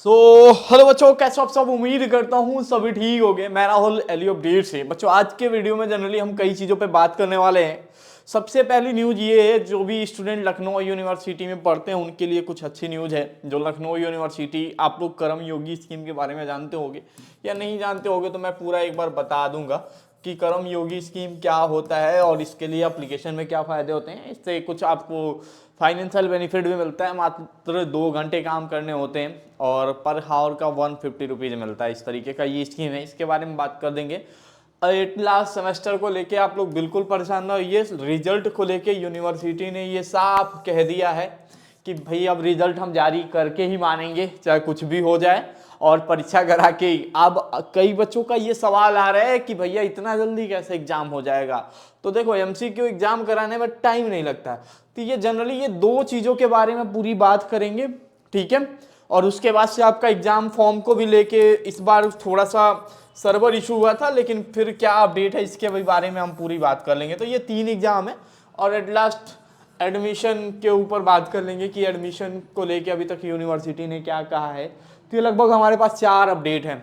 Hello बच्चों, कैसे हो आप सब। उम्मीद करता हूँ सभी ठीक हो गए। मैं राहुल एली अपडेट से। बच्चों, आज के वीडियो में जनरली हम कई चीज़ों पे बात करने वाले हैं। सबसे पहली न्यूज़ ये है, जो भी स्टूडेंट लखनऊ यूनिवर्सिटी में पढ़ते हैं उनके लिए कुछ अच्छी न्यूज़ है। जो लखनऊ यूनिवर्सिटी, आप लोग कर्म योगी स्कीम के बारे में जानते होंगे या नहीं जानते होंगे तो मैं पूरा एक बार बता दूंगा कि कर्म योगी स्कीम क्या होता है और इसके लिए एप्लीकेशन में क्या फ़ायदे होते हैं। इससे कुछ आपको फाइनेंशियल बेनिफिट भी मिलता है। मात्र 2 घंटे काम करने होते हैं और पर हावर का 150 रुपीज़ मिलता है। इस तरीके का ये स्कीम है, इसके बारे में बात कर देंगे। एट लास्ट सेमेस्टर को लेके आप लोग बिल्कुल परेशान ना होइए। रिजल्ट को लेके यूनिवर्सिटी ने ये साफ कह दिया है कि भाई अब रिजल्ट हम जारी करके ही मानेंगे, चाहे कुछ भी हो जाए, और परीक्षा करा के ही। अब कई बच्चों का ये सवाल आ रहा है कि भैया इतना जल्दी कैसे एग्जाम हो जाएगा। तो देखो, एमसीक्यू एग्जाम कराने में टाइम नहीं लगता। तो ये जनरली ये 2 चीज़ों के बारे में पूरी बात करेंगे, ठीक है। और उसके बाद से आपका एग्जाम फॉर्म को भी लेके इस बार थोड़ा सा सर्वर इशू हुआ था, लेकिन फिर क्या अपडेट है इसके बारे में हम पूरी बात कर लेंगे। तो ये 3 एग्जाम है और एट लास्ट एडमिशन के ऊपर बात कर लेंगे कि एडमिशन को लेके अभी तक यूनिवर्सिटी ने क्या कहा है। तो ये लगभग हमारे पास 4 अपडेट हैं।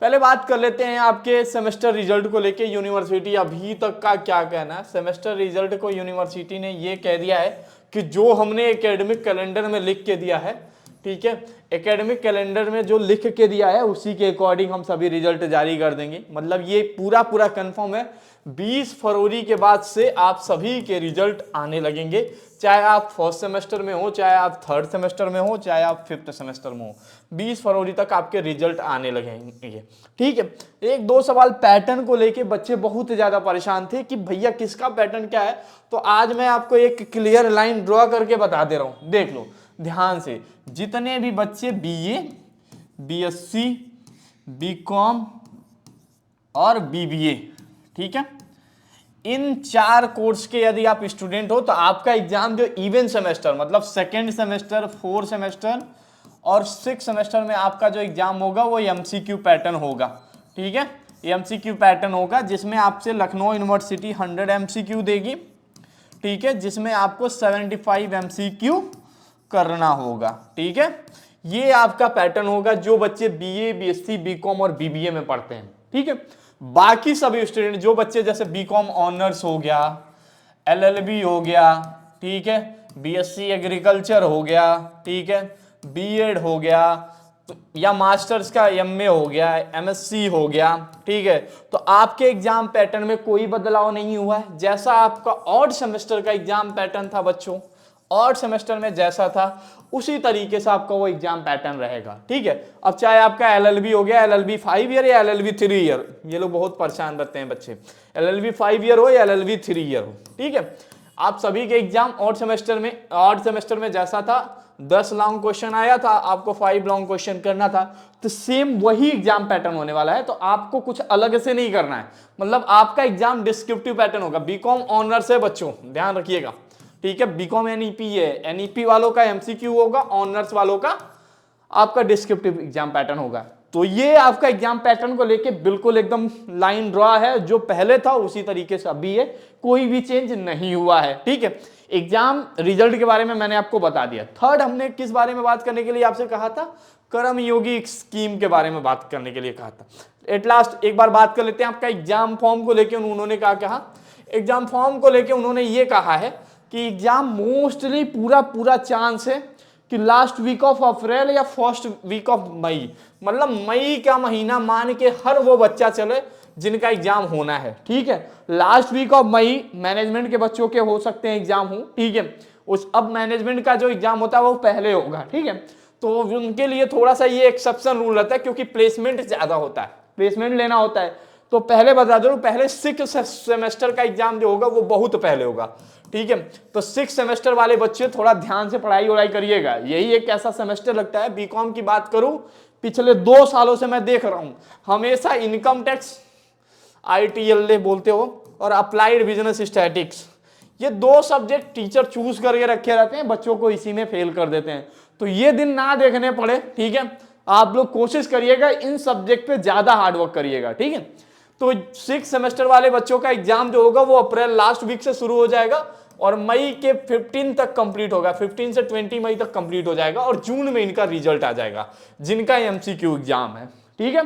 पहले बात कर लेते हैं आपके सेमेस्टर रिजल्ट को लेके यूनिवर्सिटी अभी तक का क्या कहना है। सेमेस्टर रिजल्ट को यूनिवर्सिटी ने ये कह दिया है कि जो हमने एकेडमिक कैलेंडर में लिख के दिया है, ठीक है, एकेडमिक कैलेंडर में जो लिख के दिया है उसी के अकॉर्डिंग हम सभी रिजल्ट जारी कर देंगे। मतलब ये पूरा कंफर्म है। 20 फरवरी के बाद से आप सभी के रिजल्ट आने लगेंगे, चाहे आप फर्स्ट सेमेस्टर में हो, चाहे आप थर्ड सेमेस्टर में हो, चाहे आप फिफ्थ सेमेस्टर में हो। 20 फरवरी तक आपके रिजल्ट आने लगेंगे, ठीक है। 1-2 सवाल पैटर्न को लेके बच्चे बहुत ज़्यादा परेशान थे कि भैया किसका पैटर्न क्या है। तो आज मैं आपको एक क्लियर लाइन ड्रॉ करके बता दे रहा हूँ, देख लो ध्यान से। जितने भी बच्चे बीए, बीएससी, बीकॉम और बीबीए, ठीक है, इन 4 कोर्स के यदि आप स्टूडेंट हो तो आपका एग्जाम जो इवन सेमेस्टर, मतलब सेकेंड सेमेस्टर, 4 सेमेस्टर और 6 सेमेस्टर में आपका जो एग्जाम होगा वो एमसीक्यू पैटर्न होगा, ठीक है। एमसीक्यू पैटर्न होगा जिसमें आपसे लखनऊ यूनिवर्सिटी 100 एमसीक्यू देगी, ठीक है, जिसमें आपको 75 एमसीक्यू करना होगा, ठीक है। ये आपका पैटर्न होगा जो बच्चे बीए, बीएससी, बीकॉम और बीबीए में पढ़ते हैं, ठीक है। बाकी सभी स्टूडेंट जो बच्चे जैसे बीकॉम ऑनर्स हो गया, एलएलबी हो गया, ठीक है, बीएससी एग्रीकल्चर हो गया, ठीक है, बीएड हो गया, या मास्टर्स का एमए हो गया, एमएससी हो गया, ठीक है। तो आपके एग्जाम पैटर्न में कोई बदलाव नहीं हुआ है। जैसा आपका ऑड सेमेस्टर का एग्जाम पैटर्न था बच्चों, ऑड सेमेस्टर में जैसा था उसी तरीके से आपका वो एग्जाम पैटर्न रहेगा, ठीक है। अब चाहे आपका एलएलबी हो गया, एलएलबी 5 ईयर या एलएलबी 3 ईयर, ये लोग बहुत परेशान रहते हैं बच्चे, एलएलबी 5 ईयर हो या एलएलबी 3 ईयर हो, ठीक है। आप सभी के एग्जाम ऑड सेमेस्टर में जैसा था, 10 लॉन्ग क्वेश्चन आया था, आपको 5 लॉन्ग क्वेश्चन करना था, तो सेम वही एग्जाम पैटर्न होने वाला है। तो आपको कुछ अलग से नहीं करना है। मतलब आपका एग्जाम डिस्क्रिप्टिव पैटर्न होगा। बीकॉम ऑनर्स है बच्चों, ध्यान रखिएगा, ठीक है। बीकॉम एनईपी है, एनईपी वालों का एमसीक्यू होगा, ऑनर्स वालों का आपका डिस्क्रिप्टिव एग्जाम पैटर्न होगा। तो ये आपका एग्जाम पैटर्न को लेके बिल्कुल एकदम लाइन ड्रॉ है, जो पहले था उसी तरीके से अभी है, कोई भी चेंज नहीं हुआ है, ठीक है। एग्जाम रिजल्ट के बारे में मैंने आपको बता दिया। थर्ड, हमने किस बारे में बात करने के लिए आपसे कहा था? कर्म योगी स्कीम के बारे में बात करने के लिए कहा था। एट लास्ट एक बार बात कर लेते हैं आपका एग्जाम फॉर्म को लेके उन्होंने क्या कहा। एग्जाम फॉर्म को लेके उन्होंने ये कहा है कि एग्जाम मोस्टली पूरा चांस है कि लास्ट वीक ऑफ अप्रैल या फर्स्ट वीक ऑफ मई, मतलब मई का महीना मान के हर वो बच्चा चले जिनका एग्जाम होना है, ठीक है। Last week of May management के बच्चों के हो सकते हैं एग्जाम हो, ठीक है। अब मैनेजमेंट का जो एग्जाम होता है वो पहले होगा, ठीक है। तो उनके लिए थोड़ा सा ये एक्सेप्शन रूल रहता है क्योंकि प्लेसमेंट ज्यादा होता है, प्लेसमेंट लेना होता है। तो पहले बता दो, पहले 6 सेमेस्टर का एग्जाम जो होगा वो बहुत पहले होगा, ठीक है। तो 6 सेमेस्टर वाले बच्चे थोड़ा ध्यान से पढ़ाई करिएगा। यही एक ऐसा सेमेस्टर लगता है। बीकॉम की बात करूं, पिछले 2 सालों से मैं देख रहा हूं, हमेशा इनकम टैक्स, आईटीएल बोलते हो, और अप्लाइड बिजनेस स्टैटिक्स, ये 2 सब्जेक्ट टीचर चूज करके रखे रहते हैं, बच्चों को इसी में फेल कर देते हैं। तो ये दिन ना देखने पड़े, ठीक है। आप लोग कोशिश करिएगा इन सब्जेक्ट पे ज्यादा हार्डवर्क करिएगा, ठीक है। तो 6 सेमेस्टर वाले बच्चों का एग्जाम जो होगा वो अप्रैल लास्ट वीक से शुरू हो जाएगा, और मई के 15 तक कंप्लीट होगा, 15 से 20 मई तक कंप्लीट हो जाएगा और जून में इनका रिजल्ट आ जाएगा जिनका एमसीक्यू एग्जाम है, ठीक है,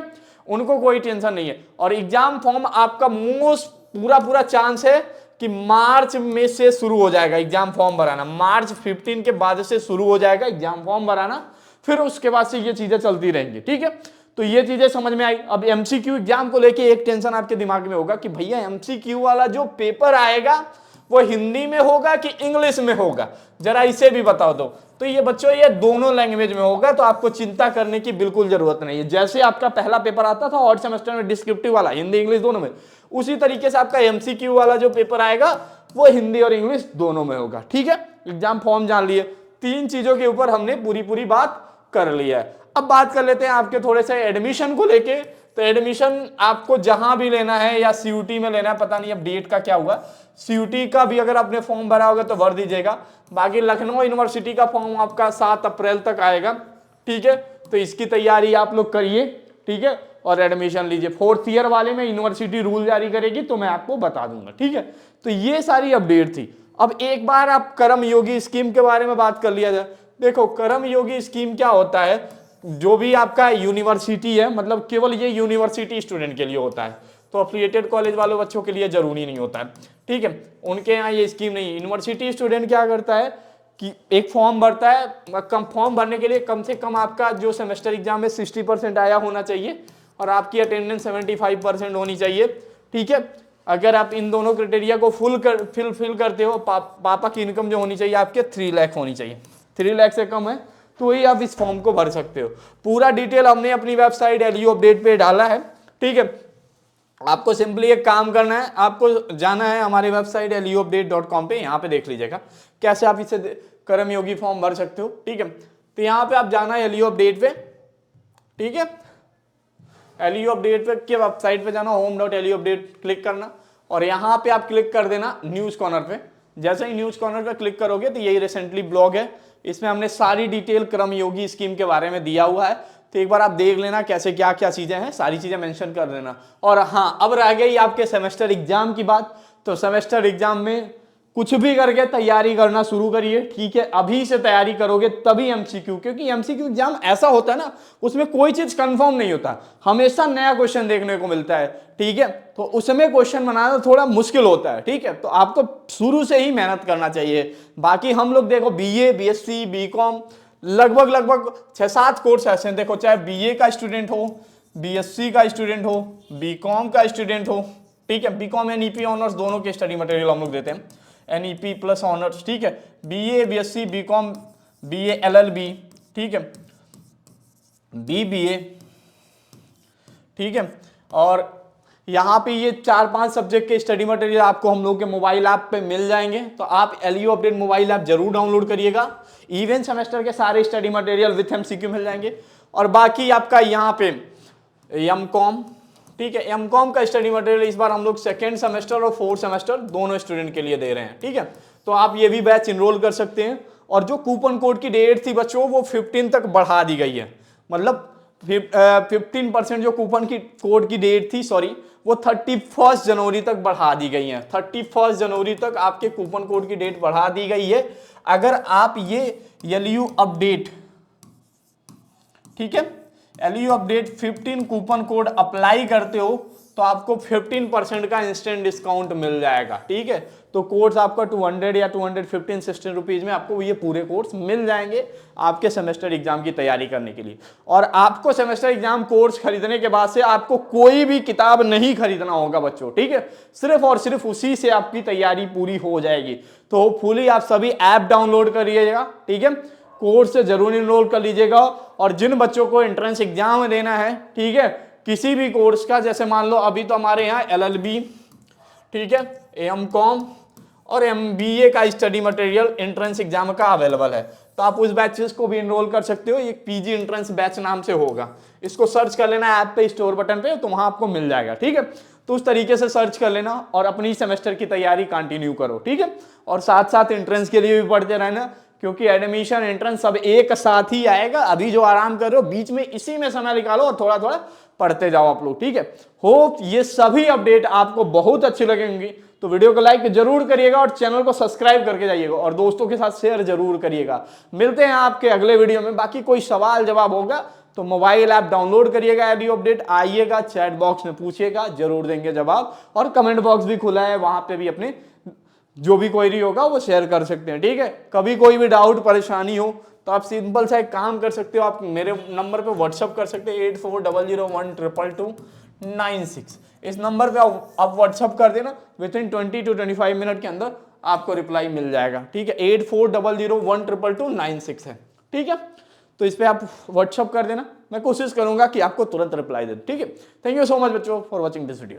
उनको कोई टेंशन नहीं है। और एग्जाम फॉर्म आपका मोस्ट पूरा चांस है कि मार्च में से शुरू हो जाएगा एग्जाम फॉर्म भराना, मार्च 15 के बाद से शुरू हो जाएगा एग्जाम फॉर्म भराना, फिर उसके बाद से ये चीजें चलती रहेंगी, ठीक है। तो ये चीजें समझ में आई। अब एमसीक्यू एग्जाम को लेके एक टेंशन आपके दिमाग में होगा कि भैया एमसीक्यू वाला जो पेपर आएगा वो हिंदी में होगा कि इंग्लिश में होगा, जरा इसे भी बता दो। तो ये बच्चों ये दोनों लैंग्वेज में होगा, तो आपको चिंता करने की बिल्कुल जरूरत नहीं है। जैसे आपका पहला पेपर आता था ऑड सेमेस्टर में डिस्क्रिप्टिव वाला हिंदी इंग्लिश दोनों में, उसी तरीके से आपका एमसीक्यू वाला जो पेपर आएगा वो हिंदी और इंग्लिश दोनों में होगा, ठीक है। एग्जाम फॉर्म जान लिए, 3 चीजों के ऊपर हमने पूरी बात कर लिया है। अब बात कर लेते हैं आपके थोड़े से एडमिशन को लेके। तो एडमिशन आपको जहां भी लेना है या सीयूटी में लेना है, पता नहीं अब डेट का क्या हुआ, सीयूटी का भी अगर आपने फॉर्म भरा होगा तो भर दीजिएगा। बाकी लखनऊ यूनिवर्सिटी का फॉर्म आपका 7 अप्रैल तक आएगा, ठीक है, तो इसकी तैयारी आप लोग करिए, ठीक है, और एडमिशन लीजिए। 4th ईयर वाले में यूनिवर्सिटी रूल जारी करेगी तो मैं आपको बता दूंगा, ठीक है। तो ये सारी अपडेट थी। अब एक बार आप कर्म योगी स्कीम के बारे में बात कर लिया जाए। देखो कर्म योगी स्कीम क्या होता है, जो भी आपका यूनिवर्सिटी है, मतलब केवल ये यूनिवर्सिटी स्टूडेंट के लिए होता है, तो अफिलिएटेड कॉलेज वालों बच्चों के लिए जरूरी नहीं होता है, ठीक है, उनके यहाँ ये स्कीम नहीं है। यूनिवर्सिटी स्टूडेंट क्या करता है कि एक फॉर्म भरता है, फॉर्म भरने के लिए कम से कम आपका जो सेमेस्टर एग्जाम में 60% आया होना चाहिए और आपकी अटेंडेंस 75% होनी चाहिए, ठीक है। अगर आप इन दोनों क्राइटेरिया को फिल करते हो, पापा की इनकम जो होनी चाहिए आपके 3 लाख होनी चाहिए, 3 लाख से कम है तो ही आप इस फॉर्म को भर सकते हो। पूरा डिटेल हमने अपनी वेबसाइट एलयू अपडेट पे डाला है, ठीक है। आपको सिंपली एक काम करना है, आपको जाना है हमारी वेबसाइट luupdate.com पे, यहाँ पे देख लीजिएगा कैसे आप इसे कर्म योगी फॉर्म भर सकते हो, ठीक है। तो यहाँ पे आप जाना है एलयू अपडेट पे, ठीक है, एलयू अपडेट पे के वेबसाइट पे जाना, home.luupdate क्लिक करना और यहाँ पे आप क्लिक कर देना न्यूज कॉर्नर पे। जैसे ही न्यूज कॉर्नर पे क्लिक करोगे तो यही रिसेंटली ब्लॉग है, इसमें हमने सारी डिटेल कर्म योगी स्कीम के बारे में दिया हुआ है, तो एक बार आप देख लेना कैसे क्या क्या चीजें हैं, सारी चीजें मेंशन कर देना। और हाँ, अब रह गई आपके सेमेस्टर एग्जाम की बात। तो सेमेस्टर एग्जाम में कुछ भी करके तैयारी करना शुरू करिए, ठीक है। अभी से तैयारी करोगे तभी एमसीक्यू, क्योंकि एमसीक्यू एग्जाम ऐसा होता है ना, उसमें कोई चीज कंफर्म नहीं होता, हमेशा नया क्वेश्चन देखने को मिलता है, ठीक है। तो उसमें क्वेश्चन बनाना थोड़ा मुश्किल होता है, ठीक है। तो आपको शुरू से ही मेहनत करना चाहिए। बाकी हम लोग देखो बीए, बीएससी, बीकॉम, लगभग 6-7 कोर्स ऐसे हैं, देखो चाहे बीए का स्टूडेंट हो, बीएससी का स्टूडेंट हो, बीकॉम का स्टूडेंट हो, ठीक है। बीकॉम एनईपी ऑनर्स दोनों के स्टडी मटेरियल हम लोग देते हैं, एनईपी प्लस ऑनर्स, ठीक है। BA, BSc, BCom, BA LLB, ठीक है, बीबीए, ठीक है। और यहाँ पे ये 4-5 सब्जेक्ट के स्टडी मटेरियल आपको हम लोग के मोबाइल ऐप पे मिल जाएंगे, तो आप एलयू अपडेट मोबाइल ऐप जरूर डाउनलोड करिएगा। इवन सेमेस्टर के सारे स्टडी मटेरियल विथ एमसीक्यू मिल जाएंगे। और बाकी आपका यहाँ पे एमकॉम, ठीक है, एमकॉम का स्टडी मटेरियल इस बार हम लोग 2nd सेमेस्टर और 4th सेमेस्टर दोनों स्टूडेंट के लिए दे रहे हैं, ठीक है। तो आप ये भी बैच इनरोल कर सकते हैं। और जो कूपन कोड की डेट थी बच्चों वो 15 तक बढ़ा दी गई है, मतलब 15% जो कूपन की कोड की डेट थी, सॉरी, वो 31 जनवरी तक बढ़ा दी गई है। 31 जनवरी तक आपके कूपन कोड की डेट बढ़ा दी गई है। अगर आप ये एलयू अपडेट, ठीक है, LU update 15 coupon code apply करते हो तो आपको 15% का इंस्टेंट डिस्काउंट मिल जाएगा, ठीक है। तो कोर्स आपका 200 या 215 16 रुपीज में आपको ये पूरे कोर्स मिल जाएंगे आपके सेमेस्टर एग्जाम की तैयारी करने के लिए। और आपको सेमेस्टर एग्जाम कोर्स खरीदने के बाद से आपको कोई भी किताब नहीं खरीदना होगा बच्चों, ठीक है। सिर्फ और सिर्फ उसी से आपकी तैयारी पूरी हो जाएगी। तो होपफुली आप सभी ऐप डाउनलोड करिएगा, ठीक है, कोर्स से जरूर इनरोल कर लीजिएगा। और जिन बच्चों को एंट्रेंस एग्जाम देना है, ठीक है, किसी भी कोर्स का, जैसे मान लो अभी तो हमारे यहाँ एलएलबी, ठीक है, एमकॉम और एमबीए का स्टडी मटेरियल एंट्रेंस एग्जाम का अवेलेबल है, तो आप उस बैचेस को भी इनरोल कर सकते हो। एक पीजी एंट्रेंस बैच नाम से होगा, इसको सर्च कर लेना ऐप पे स्टोर बटन पे, तो वहां आपको मिल जाएगा, ठीक है। तो उस तरीके से सर्च कर लेना और अपनी सेमेस्टर की तैयारी कंटिन्यू करो, ठीक है। और साथ साथ एंट्रेंस के लिए भी पढ़ते रहना, क्योंकि एडमिशन एंट्रेंस सब एक साथ ही आएगा। अभी जो आराम कर रहे हो बीच में इसी में समय निकालो और थोड़ा थोड़ा पढ़ते जाओ आप लोग, ठीक है। होप ये सभी अपडेट आपको बहुत अच्छी लगेंगी, तो वीडियो को लाइक जरूर करिएगा और चैनल को सब्सक्राइब करके जाइएगा और दोस्तों के साथ शेयर जरूर करिएगा। मिलते हैं आपके अगले वीडियो में। बाकी कोई सवाल जवाब होगा तो मोबाइल ऐप डाउनलोड करिएगा, एलियो अपडेट, आइएगा चैट बॉक्स में पूछिएगा, जरूर देंगे जवाब। और कमेंट बॉक्स भी खुला है, वहां पे भी अपने जो भी क्वेरी होगा वो शेयर कर सकते हैं, ठीक है। कभी कोई भी डाउट परेशानी हो तो आप सिंपल सा एक काम कर सकते हो, आप मेरे नंबर पे व्हाट्सअप कर सकते हैं 8400122296। इस नंबर पे आप व्हाट्सअप कर देना, विद इन 20 to 25 मिनट के अंदर आपको रिप्लाई मिल जाएगा, ठीक है। 8400122296 है, ठीक है। तो इस पे आप व्हाट्सअप कर देना, मैं कोशिश करूंगा कि आपको तुरंत रिप्लाई दे, ठीक है। थैंक यू सो मच बच्चों फॉर वॉचिंग दिस वीडियो।